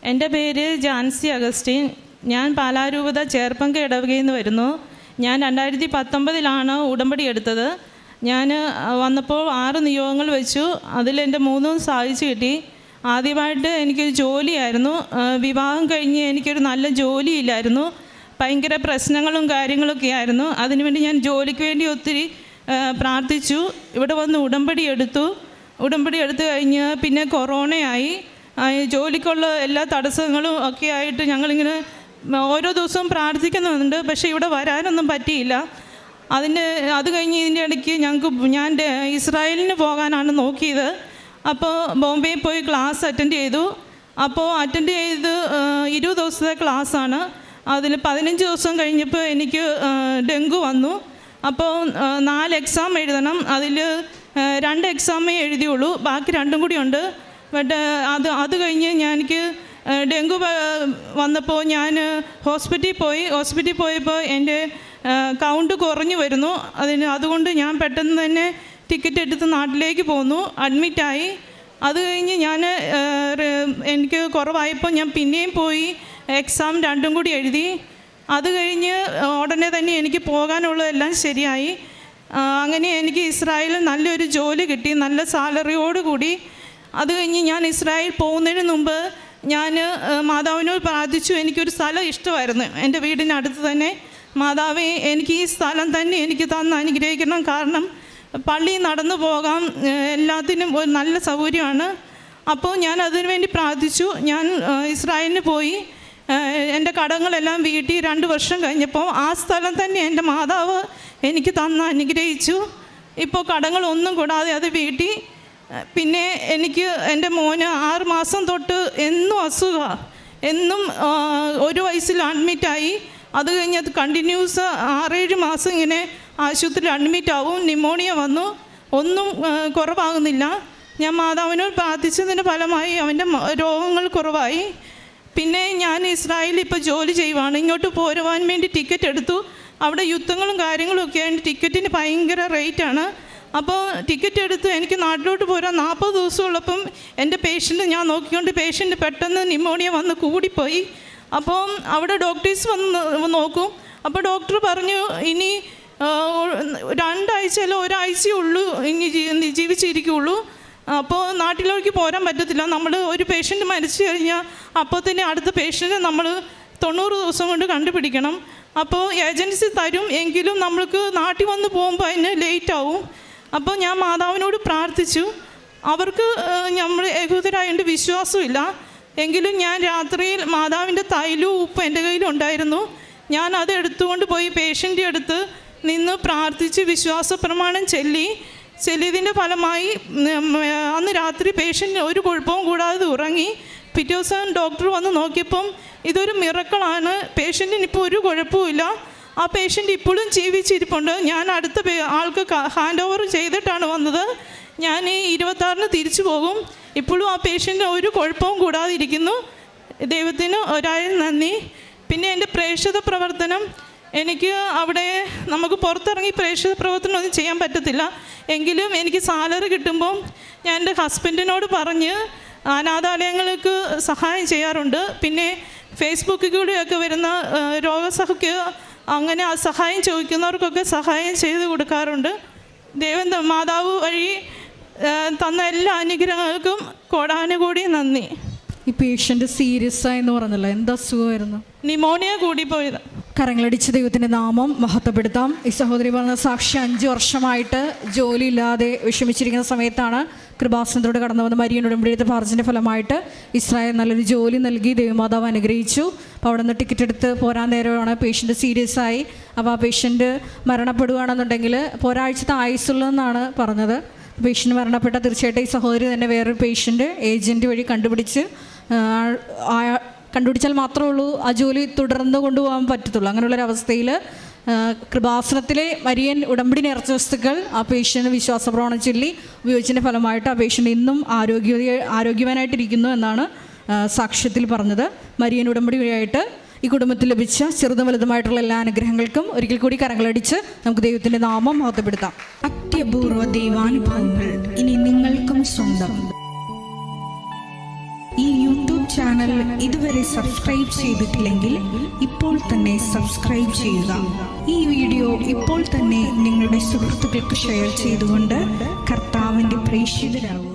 എൻ്റെ പേര് ജാൻസി അഗസ്റ്റിൻ. ഞാൻ പാലാരൂപത ചേർപ്പങ്ക ഇടവകയിൽ നിന്ന് വരുന്നു. ഞാൻ 2019 ഉടമ്പടി എടുത്തത്. ഞാൻ വന്നപ്പോൾ 6 നിയോഗങ്ങൾ വെച്ചു. അതിലെൻ്റെ 3 സാധിച്ചു കിട്ടി. ആദ്യമായിട്ട് എനിക്കൊരു ജോലിയായിരുന്നു. വിവാഹം കഴിഞ്ഞ് എനിക്കൊരു നല്ല ജോലിയില്ലായിരുന്നു. ഭയങ്കര പ്രശ്നങ്ങളും കാര്യങ്ങളൊക്കെ ആയിരുന്നു. അതിനുവേണ്ടി ഞാൻ ജോലിക്ക് വേണ്ടി ഒത്തിരി പ്രാർത്ഥിച്ചു. ഇവിടെ വന്ന് ഉടമ്പടി എടുത്തു കഴിഞ്ഞ് പിന്നെ കൊറോണയായി. ജോലിക്കുള്ള എല്ലാ തടസ്സങ്ങളും ഒക്കെ ആയിട്ട് ഞങ്ങളിങ്ങനെ ഓരോ ദിവസവും പ്രാർത്ഥിക്കുന്നുണ്ട്. പക്ഷേ ഇവിടെ വരാനൊന്നും പറ്റിയില്ല. അത് കഴിഞ്ഞ് ഇതിൻ്റെ ഇടയ്ക്ക് ഞാൻ ഇസ്രായേലിന് പോകാനാണ് നോക്കിയത്. അപ്പോൾ ബോംബെയിൽ പോയി ക്ലാസ് അറ്റൻഡ് ചെയ്തു. 20 ദിവസത്തെ ക്ലാസ്സാണ്. അതിൽ 15 ദിവസം കഴിഞ്ഞപ്പോൾ എനിക്ക് ഡെങ്കു വന്നു. അപ്പോൾ 4 എക്സാം എഴുതണം. അതിൽ 2 എക്സാമേ എഴുതിയുള്ളൂ, ബാക്കി 2 കൂടി ഉണ്ട്. ബട്ട് അത് കഴിഞ്ഞ് എനിക്ക് ഡെങ്കു വന്നപ്പോൾ ഞാൻ ഹോസ്പിറ്റലിൽ പോയപ്പോൾ എൻ്റെ കൗണ്ട് കുറഞ്ഞു വരുന്നു. അതുകൊണ്ട് ഞാൻ പെട്ടെന്ന് തന്നെ ടിക്കറ്റ് എടുത്ത് നാട്ടിലേക്ക് പോന്നു, അഡ്മിറ്റായി. അത് കഴിഞ്ഞ് എനിക്ക് കുറവായപ്പോൾ ഞാൻ പിന്നെയും പോയി എക്സാം 2 കൂടി എഴുതി. അത് കഴിഞ്ഞ് ഉടനെ തന്നെ എനിക്ക് പോകാനുള്ളതെല്ലാം ശരിയായി. അങ്ങനെ എനിക്ക് ഇസ്രായേലിൽ നല്ലൊരു ജോലി കിട്ടി, നല്ല സാലറിയോടുകൂടി. അത് കഴിഞ്ഞ് ഞാൻ ഇസ്രായേൽ പോകുന്നതിന് മുമ്പ് ഞാൻ മാതാവിനോട് പ്രാർത്ഥിച്ചു. എനിക്കൊരു സ്ഥലം ഇഷ്ടമായിരുന്നു, എൻ്റെ വീടിനടുത്ത് തന്നെ. മാതാവേ, എനിക്ക് ഈ സ്ഥലം തന്നെ എനിക്ക് തന്ന് അനുഗ്രഹിക്കണം. കാരണം പള്ളി നടന്നു പോകാം, എല്ലാത്തിനും ഒരു നല്ല സൗകര്യമാണ്. അപ്പോൾ ഞാൻ അതിനു വേണ്ടി പ്രാർത്ഥിച്ചു. ഞാൻ ഇസ്രായേലിന് പോയി എൻ്റെ കടങ്ങളെല്ലാം വീട്ടി 2 വർഷം കഴിഞ്ഞപ്പോൾ ആ സ്ഥലം തന്നെ എൻ്റെ മാതാവ് എനിക്ക് തന്ന് അനുഗ്രഹിച്ചു. ഇപ്പോൾ കടങ്ങളൊന്നും കൂടാതെ അത് വീട്ടി. പിന്നെ എനിക്ക് എൻ്റെ മോന് 6 മാസം തൊട്ട് എന്നും അസുഖമാണ്, എന്നും 1 വയസ്സിൽ അഡ്മിറ്റായി. അത് കഴിഞ്ഞ് അത് കണ്ടിന്യൂസ് 6-7 മാസം ഇങ്ങനെ ആശുപത്രിയിൽ അഡ്മിറ്റാവും. ന്യൂമോണിയ വന്നു, ഒന്നും കുറവാകുന്നില്ല. ഞാൻ മാതാവിനോട് പ്രാർത്ഥിച്ചതിൻ്റെ ഫലമായി അവൻ്റെ രോഗങ്ങൾ കുറവായി. പിന്നെ ഞാൻ ഇസ്രായേലിൽ ഇപ്പോൾ ജോലി ചെയ്യുവാണ്. ഇങ്ങോട്ട് പോരുവാൻ വേണ്ടി ടിക്കറ്റ് എടുത്തു. അവിടെ യുദ്ധങ്ങളും കാര്യങ്ങളും ഒക്കെ ആയിട്ട് ടിക്കറ്റിന് ഭയങ്കര റേറ്റാണ്. അപ്പോൾ ടിക്കറ്റ് എടുത്ത് എനിക്ക് നാട്ടിലോട്ട് പോരാൻ 40 ദിവസമുള്ളപ്പം എൻ്റെ ഞാൻ നോക്കിക്കൊണ്ട് പേഷ്യൻ്റ് പെട്ടെന്ന് ന്യൂമോണിയ വന്ന് കൂടിപ്പോയി. അപ്പോൾ അവിടെ ഡോക്ടേഴ്സ് വന്ന് നോക്കും. അപ്പോൾ ഡോക്ടർ പറഞ്ഞു, ഇനി 2 ആഴ്ചയല്ല 1 ആഴ്ചയേ ഉള്ളൂ ഇനി ജീവിച്ചിരിക്കുകയുള്ളൂ. അപ്പോൾ നാട്ടിലേക്ക് പോരാൻ പറ്റത്തില്ല. നമ്മൾ ഒരു പേഷ്യൻ്റ് മരിച്ചു കഴിഞ്ഞാൽ അപ്പോൾ തന്നെ അടുത്ത പേഷ്യൻ്റ് നമ്മൾ 90 ദിവസം കൊണ്ട് കണ്ടുപിടിക്കണം. അപ്പോൾ ഏജൻസി തരും, എങ്കിലും നമ്മൾക്ക് നാട്ടിൽ വന്ന് പോകുമ്പോൾ അതിന് ലേറ്റാവും. അപ്പോൾ ഞാൻ മാതാവിനോട് പ്രാർത്ഥിച്ചു. അവർക്ക് നമ്മൾ യഹൂദരായതുകൊണ്ട് വിശ്വാസമില്ല. എങ്കിലും ഞാൻ രാത്രിയിൽ മാതാവിൻ്റെ തൈലവും ഉപ്പും എൻ്റെ കയ്യിലുണ്ടായിരുന്നു. ഞാൻ അത് എടുത്തുകൊണ്ട് പോയി പേഷ്യൻ്റെ അടുത്ത് നിന്ന് പ്രാർത്ഥിച്ച് വിശ്വാസ പ്രമാണം ചെല്ലിയതിൻ്റെ ഫലമായി അന്ന് രാത്രി പേഷ്യൻ്റ് ഒരു കുഴപ്പവും കൂടാതെ ഉറങ്ങി. പിറ്റേ ദിവസം ഡോക്ടർ വന്ന് നോക്കിയപ്പം ഇതൊരു മിറക്കിളാണ്, പേഷ്യൻറ്റിന് ഇപ്പോൾ ഒരു കുഴപ്പമില്ല. ആ പേഷ്യൻ്റ് ഇപ്പോഴും ജീവിച്ചിരിപ്പുണ്ട്. ഞാൻ അടുത്ത ആൾക്ക് ഹാൻഡ് ഓവർ ചെയ്തിട്ടാണ് വന്നത്. ഞാൻ ഈ 26-ന് തിരിച്ചു പോകും. ഇപ്പോഴും ആ പേഷ്യൻ്റ് ഒരു കുഴപ്പവും കൂടാതെ ഇരിക്കുന്നു. ദൈവത്തിന് 1000 നന്ദി. പിന്നെ എൻ്റെ പ്രേക്ഷിത പ്രവർത്തനം, എനിക്ക് അവിടെ നമുക്ക് പുറത്തിറങ്ങി പ്രേക്ഷിത പ്രവർത്തനം ഒന്നും ചെയ്യാൻ പറ്റത്തില്ല. എങ്കിലും എനിക്ക് സാലറി കിട്ടുമ്പം ഞാൻ എൻ്റെ ഹസ്ബൻഡിനോട് പറഞ്ഞ് അനാഥാലയങ്ങൾക്ക് സഹായം ചെയ്യാറുണ്ട്. പിന്നെ ഫേസ്ബുക്കിൽ കൂടെയൊക്കെ വരുന്ന രോഗസഹയ്ക്ക് അങ്ങനെ ആ സഹായം ചോദിക്കുന്നവർക്കൊക്കെ സഹായം ചെയ്ത് കൊടുക്കാറുണ്ട്. മാതാവ് വഴി തന്ന എല്ലാ അനുഗ്രഹങ്ങൾക്കും കോടാനുകൂടി നന്ദി. ഈ പേഷ്യൻ്റ് സീരിയസ് ആയെന്ന് പറഞ്ഞല്ലോ, എന്താ അസുഖമായിരുന്നു? ന്യൂമോണിയ കൂടിപ്പോയത്. കരങ്ങളടിച്ച് ദൈവത്തിൻ്റെ നാമം മഹത്വപ്പെടുത്താം. ഈ സഹോദരി പറഞ്ഞ സാക്ഷി 5 വർഷമായിട്ട് ജോലിയില്ലാതെ വിഷമിച്ചിരിക്കുന്ന സമയത്താണ് കൃപാസനത്തോട് കടന്നു വന്ന മരിയൻ ഉടമ്പടിയുടെ പ്രാർത്ഥനയുടെ ഫലമായിട്ട് ഇസ്രായേൽ നല്ലൊരു ജോലി നൽകി ദൈവമാതാവ് അനുഗ്രഹിച്ചു. അപ്പോൾ അവിടെ നിന്ന് ടിക്കറ്റ് എടുത്ത് പോരാൻ നേരമാണ് പേഷ്യൻ്റ് സീരിയസ് ആയി. അപ്പോൾ ആ പേഷ്യൻ്റ് മരണപ്പെടുകയാണെന്നുണ്ടെങ്കിൽ ഒരാഴ്ചത്തെ ആയുസ്സുള്ളതെന്നാണ് പറഞ്ഞത്. പേഷ്യൻ്റ് മരണപ്പെട്ട തീർച്ചയായിട്ടും ഈ സഹോദരി തന്നെ വേറൊരു പേഷ്യൻ്റ് ഏജൻറ്റ് വഴി കണ്ടുപിടിച്ചാൽ മാത്രമേ ഉള്ളൂ ആ ജോലി തുടർന്ന് കൊണ്ടുപോകാൻ പറ്റത്തുള്ളൂ. അങ്ങനെയുള്ളൊരവസ്ഥയിൽ കൃപാസനത്തിലെ മരിയൻ ഉടമ്പടി നേർച്ച വസ്തുക്കൾ ആ പേഷ്യൻ്റ് വിശ്വാസപ്രമാണം ചൊല്ലി ഉപയോഗിച്ചതിൻ്റെ ഫലമായിട്ട് ആ പേഷ്യൻ്റ് ഇന്നും ആരോഗ്യവാനായിട്ടിരിക്കുന്നു എന്നാണ് സാക്ഷ്യത്തിൽ പറഞ്ഞത്. മരിയൻ ഉടമ്പടി വഴിയായിട്ട് ഈ കുടുംബത്തിൽ ലഭിച്ച ചെറുതും വലുതുമായിട്ടുള്ള എല്ലാ അനുഗ്രഹങ്ങൾക്കും ഒരിക്കൽ കൂടി കരങ്ങളടിച്ച് നമുക്ക് ദൈവത്തിൻ്റെ നാമം മഹത്വപ്പെടുത്താം. അത്യപൂർവ ദൈവാനുഭവങ്ങൾ ഇനി നിങ്ങൾക്കും സ്വന്തം. ഈ യൂട്യൂബ് ചാനൽ ഇതുവരെ സബ്സ്ക്രൈബ് ചെയ്തിട്ടില്ലെങ്കിൽ ഇപ്പോൾ തന്നെ സബ്സ്ക്രൈബ് ചെയ്യുക. ഈ വീഡിയോ ഇപ്പോൾ തന്നെ നിങ്ങളുടെ സുഹൃത്തുക്കൾക്ക് ഷെയർ ചെയ്തുകൊണ്ട് കർത്താവിൻ്റെ പ്രേക്ഷിതരാകുക.